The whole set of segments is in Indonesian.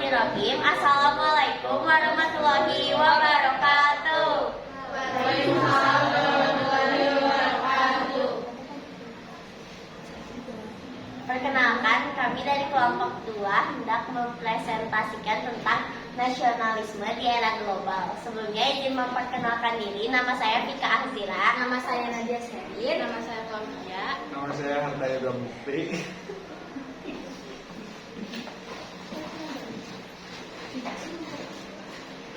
Bismillahirrahmanirrahim. Assalamualaikum warahmatullahi wabarakatuh. Waalaikumsalam warahmatullahi wabarakatuh. Perkenalkan, kami dari kelompok 2 hendak mempresentasikan tentang nasionalisme di era global. Sebelumnya izin memperkenalkan diri, nama saya Fika Ahzira. Nama saya Nadia Sherin. Nama saya Claudia. Nama saya Hardaya Bramukti.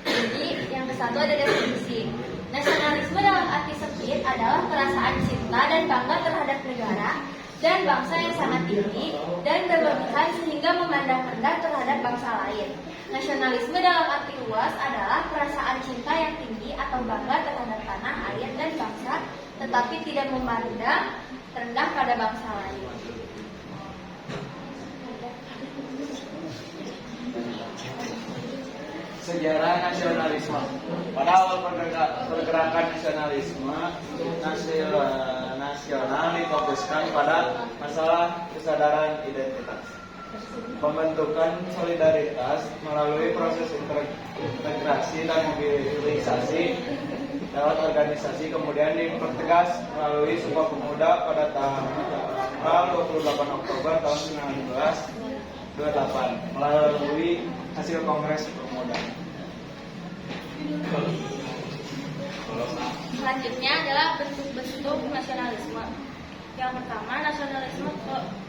Jadi yang ke-1 ada definisi. Nasionalisme dalam arti sempit adalah perasaan cinta dan bangga terhadap negara dan bangsa yang sangat tinggi dan berlebihan sehingga memandang rendah terhadap bangsa lain. Nasionalisme dalam arti luas adalah perasaan cinta yang tinggi atau bangga terhadap tanah, air, dan bangsa, tetapi tidak memandang rendah pada bangsa lain. Sejarah nasionalisme. Pada awal pergerakan nasionalisme nasional difokuskan pada masalah kesadaran identitas, pembentukan solidaritas melalui proses integrasi dan mobilisasi lewat organisasi, kemudian dipertegas melalui Sumpah Pemuda pada tanggal 28 Oktober tahun 1928 melalui hasil Kongres Pemuda. Selanjutnya adalah bentuk-bentuk nasionalisme. Yang pertama, nasionalisme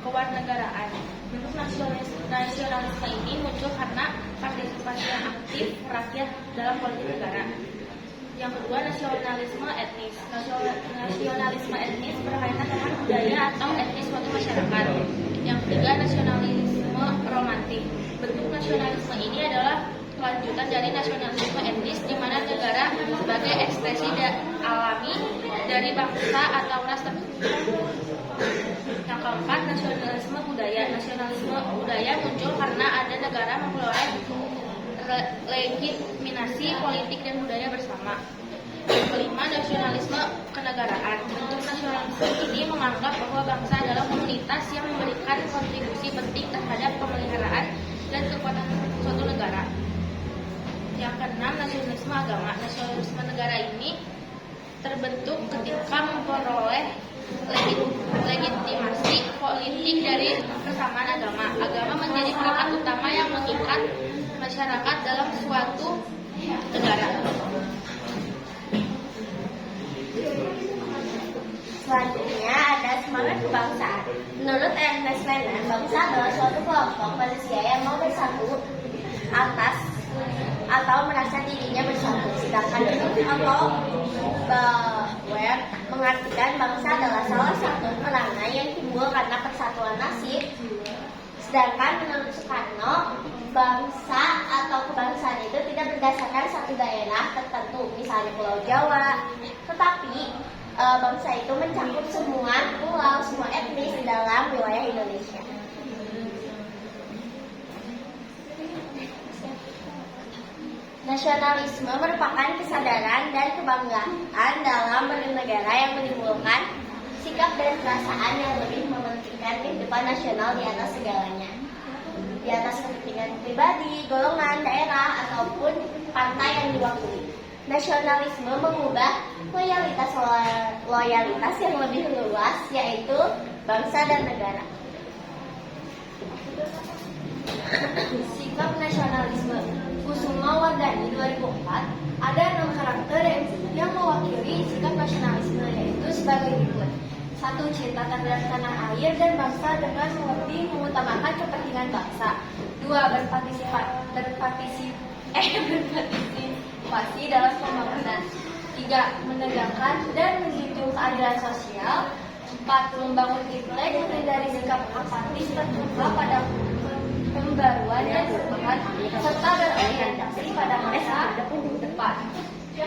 kewarganegaraan. Bentuk nasionalisme ini muncul karena partisipasi yang aktif rakyat dalam politik negara. Yang kedua, nasionalisme etnis. Nasionalisme etnis berkaitan dengan budaya atau etnis suatu masyarakat. Yang ketiga, nasionalisme romantik. Bentuk nasionalisme ini adalah kelanjutan dari nasionalisme etnis, di mana negara sebagai ekspresi alami dari bangsa atau ras tertentu. Yang keempat, nasionalisme budaya. Nasionalisme budaya muncul karena ada negara memperoleh legitimasi politik dan budaya bersama. Yang kelima, nasionalisme kenegaraan. Bentuk nasionalisme ini menganggap bahwa bangsa adalah komunitas yang memberikan kontribusi penting terhadap pemeliharaan dan kekuatan suatu negara. Yang keenam, nasionalisme agama. Nasionalisme negara ini terbentuk ketika memperoleh legitimasi politik dari kesamaan agama. Agama menjadi perekat utama yang mengikat masyarakat dalam suatu negara. Selanjutnya ada semangat kebangsaan. Menurut Ernest Renan, bangsa adalah suatu kelompok manusia yang mau bersatu atas atau merasa dirinya bersatu. Sedangkan atau Bauer mengartikan bangsa adalah salah satu perangai yang timbul karena persatuan nasib. Sedangkan menurut Soekarno, bangsa atau kebangsaan itu tidak berdasarkan satu daerah tertentu, misalnya Pulau Jawa, tetapi bangsa itu mencakup semua pulau, semua etnis di dalam wilayah Indonesia. Nasionalisme merupakan kesadaran dan kebanggaan dalam bernegara yang menimbulkan sikap dan perasaan yang lebih mementingkan kehidupan nasional di atas segalanya, di atas kepentingan pribadi, golongan, daerah, ataupun partai yang diwakili. Nasionalisme mengubah loyalitas yang lebih luas, yaitu bangsa dan negara. Sikap nasionalisme. Kusuma Wardani 2004 ada 6 karakter yang mewakili sikap nasionalisme, yaitu sebagai berikut. 1. Cinta terhadap tanah air dan bangsa dengan lebih mengutamakan kepentingan bangsa. 2. Berpartisipasi dalam pembangunan. 3. Menegakkan dan menjunjung keadilan sosial. 4. Membangun intelek dari sikap apatis terbuka pada pembaruan dan perubahan serta berorientasi pada masa depan. 5.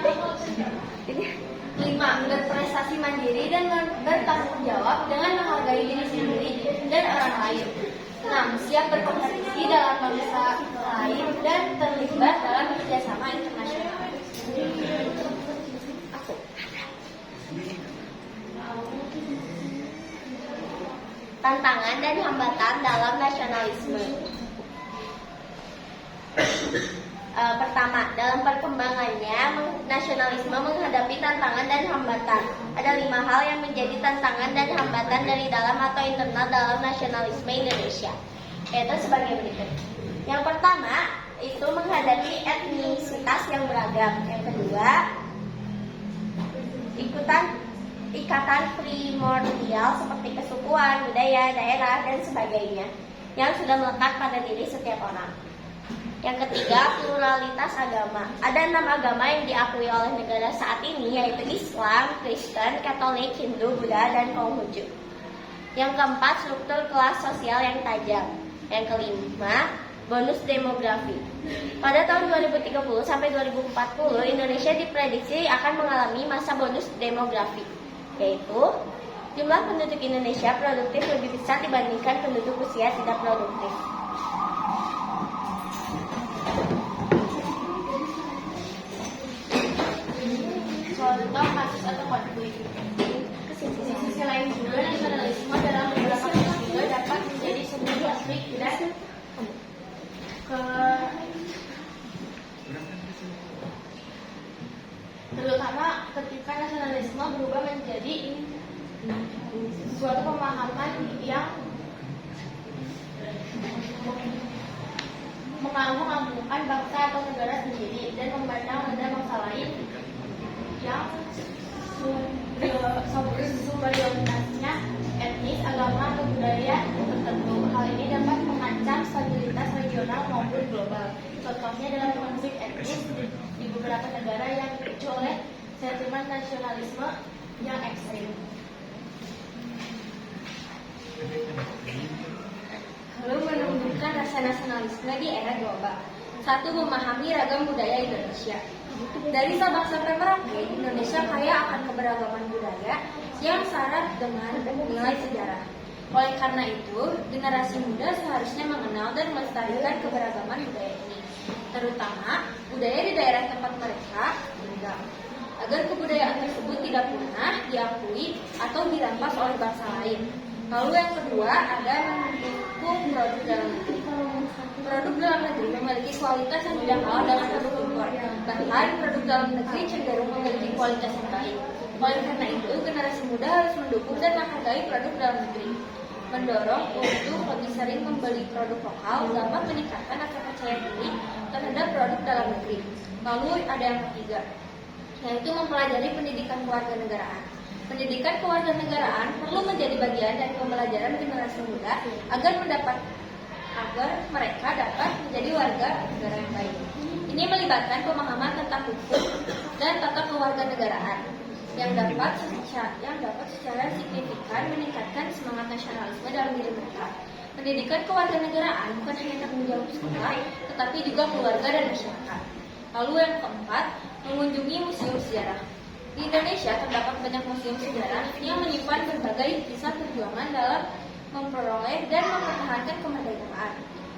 Berprestasi mandiri dan bertanggung jawab dengan menghargai diri sendiri dan orang lain. 6. Siap berkompetisi dalam bangsa lain dan terlibat dalam kerjasama internasional. Tantangan dan hambatan dalam nasionalisme. Pertama, dalam perkembangannya, nasionalisme menghadapi tantangan dan hambatan. Ada 5 hal yang menjadi tantangan dan hambatan dari dalam atau internal dalam nasionalisme Indonesia, yaitu sebagai berikut. Yang pertama, itu menghadapi etnisitas yang beragam. Yang kedua, ikatan primordial seperti kesukuan, budaya, daerah, dan sebagainya yang sudah melekat pada diri setiap orang. Yang ketiga, pluralitas agama. Ada 6 agama yang diakui oleh negara saat ini, yaitu Islam, Kristen, Katolik, Hindu, Buddha, dan Konghucu. Yang keempat, struktur kelas sosial yang tajam. Yang kelima, bonus demografi. Pada tahun 2030 sampai 2040, Indonesia diprediksi akan mengalami masa bonus demografi, yaitu jumlah penduduk Indonesia produktif lebih besar dibandingkan penduduk usia tidak produktif. Contoh kasus atau konflik. Di sisi lain juga, nasionalisme dalam beberapa kasus juga dapat menjadi sebuah konflik dan terutama ketika nasionalisme berubah menjadi suatu pemahaman yang mengagung-agungkan bangsa atau negara sendiri dan memandang rendah bangsa lain yang superioritasnya etnis, agama, atau budaya tertentu. Hal ini dapat mengancam stabilitas regional maupun global. Contohnya dalam konflik etnis di beberapa negara yang dipicu oleh sentimen nasionalisme yang ekstrim. Lalu menumbuhkan rasa nasionalisme di era global. 1. Memahami ragam budaya Indonesia. Dari Sabang sampai Merauke, Indonesia kaya akan keberagaman budaya yang syarat dengan nilai sejarah. Oleh karena itu, generasi muda seharusnya mengenal dan melestarikan keberagaman budaya ini, terutama budaya di daerah tempat mereka tinggal, agar kebudayaan tersebut tidak punah, diakui, atau dirampas oleh bangsa lain. Lalu yang kedua, ada mendukung produk dalam negeri. Produk dalam negeri memiliki kualitas yang tidak kalah dengan produk impor. Bahkan produk dalam negeri cenderung memiliki kualitas yang baik. Oleh karena itu, generasi muda harus mendukung dan menghargai produk dalam negeri. Mendorong untuk lebih sering membeli produk lokal dapat meningkatkan rasa percaya diri terhadap produk dalam negeri. Lalu ada yang ketiga, yaitu mempelajari pendidikan kewarganegaraan. Pendidikan kewarganegaraan perlu menjadi bagian dari pembelajaran generasi muda agar mereka dapat menjadi warga negara yang baik. Ini melibatkan pemahaman tentang hukum dan tata kewarganegaraan yang dapat secara signifikan meningkatkan semangat nasionalisme dalam diri mereka. Pendidikan kewarganegaraan bukan hanya tanggung jawab sekolah, tetapi juga keluarga dan masyarakat. Lalu yang keempat, mengunjungi museum sejarah. Di Indonesia terdapat banyak museum sejarah yang menyimpan berbagai kisah perjuangan dalam memperoleh dan mempertahankan kemerdekaan.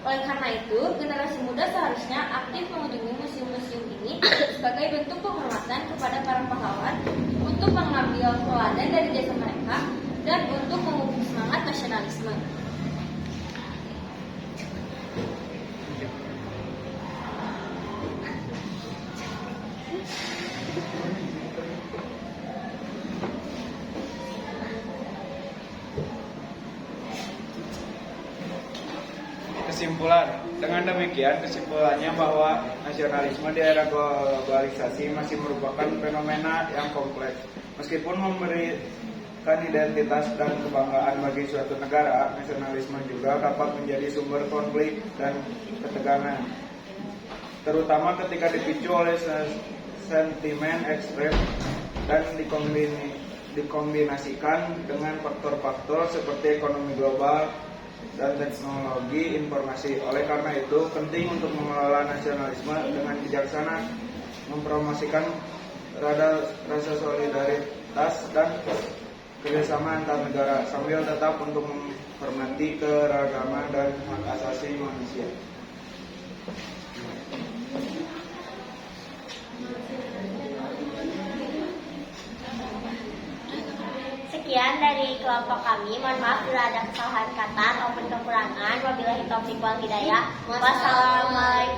Oleh karena itu, generasi muda seharusnya aktif mengunjungi museum-museum ini sebagai bentuk penghormatan kepada para pahlawan, untuk mengambil teladan dari jasa mereka, dan untuk memupuk semangat nasionalisme. Kesimpulan. Dengan demikian, kesimpulannya bahwa nasionalisme di era globalisasi masih merupakan fenomena yang kompleks. Meskipun memberikan identitas dan kebanggaan bagi suatu negara, nasionalisme juga dapat menjadi sumber konflik dan ketegangan, terutama ketika dipicu oleh sentimen ekstrem dan dikombinasikan dengan faktor-faktor seperti ekonomi global dan teknologi informasi. Oleh karena itu, penting untuk mengelola nasionalisme dengan bijaksana, mempromosikan rasa solidaritas dan kerjasama antar negara, sambil tetap untuk menghormati keragaman dan hak asasi manusia. Sekian dari kelompok kami. Mohon maaf bila ada kesalahan kata maupun kekurangan. Wabillahi taufiq wal hidayah. Wassalamualaikum